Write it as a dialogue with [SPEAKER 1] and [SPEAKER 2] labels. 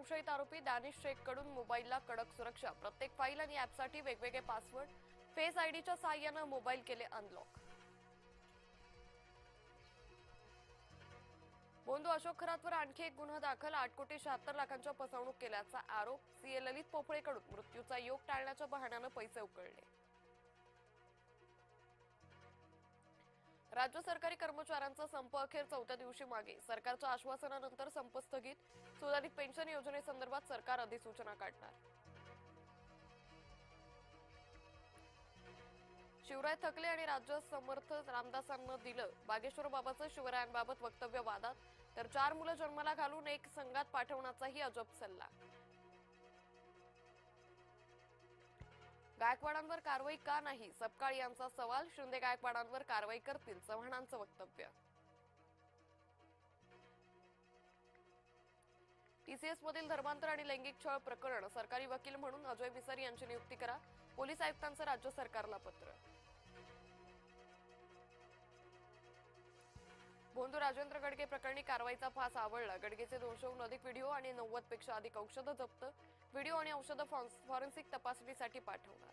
[SPEAKER 1] संशयित आरोपी दानिश शेख कडून मोबाईलला कडक सुरक्षा, प्रत्येक फाईल आणि ॲपसाठी वेगवेगळे पासवर्ड, फेस आयडीच्या साहाय्याने मोबाईल केले अनलॉक। बोंदू अशोक खरातवर आणखी एक गुन्हा दाखल, 8,76,00,000च्या फसवणूक केल्याचा आरोप, सीए ललित पोफळेकडून मृत्यूचा योग टाळण्याच्या बहाण्याने पैसे उकळले। राज्य सरकारी कर्मचाऱ्यांचा संप अखेर 4थ्या दिवशी मागे, सरकारच्या आश्वासनानंतर संप स्थगित, सुधारित पेन्शन योजनेसंदर्भात सरकार अधिसूचना काढणार। शिवराय थकले आणि राज्य समर्थ रामदासांना दिलं, बागेश्वर बाबाचं शिवरायांबाबत वक्तव्य वादात, तर 4 मुलं जन्माला घालून एक संघात पाठवण्याचाही अजब सल्ला। गायकवाडांवर कारवाई का नाही, सपकाळ यांचा सवाल, शिंदे गायकवाडांवर कारवाई करतील, चव्हाणांचं वक्तव्य। टीसीएस मधील धर्मांतर आणि लैंगिक छळ प्रकरण, सरकारी वकील म्हणून अजय मिसर यांची नियुक्ती करा, पोलीस आयुक्तांचं राज्य सरकारला पत्र। बोंदू राजेंद्र गडगे प्रकरणी कारवाईचा फास आवळला, गडगेचे 200हून अधिक व्हिडिओ आणि 90 पेक्षा अधिक औषधं जप्त, व्हिडिओ आणि औषधं फॉरेन्सिक तपासणीसाठी पाठवणार।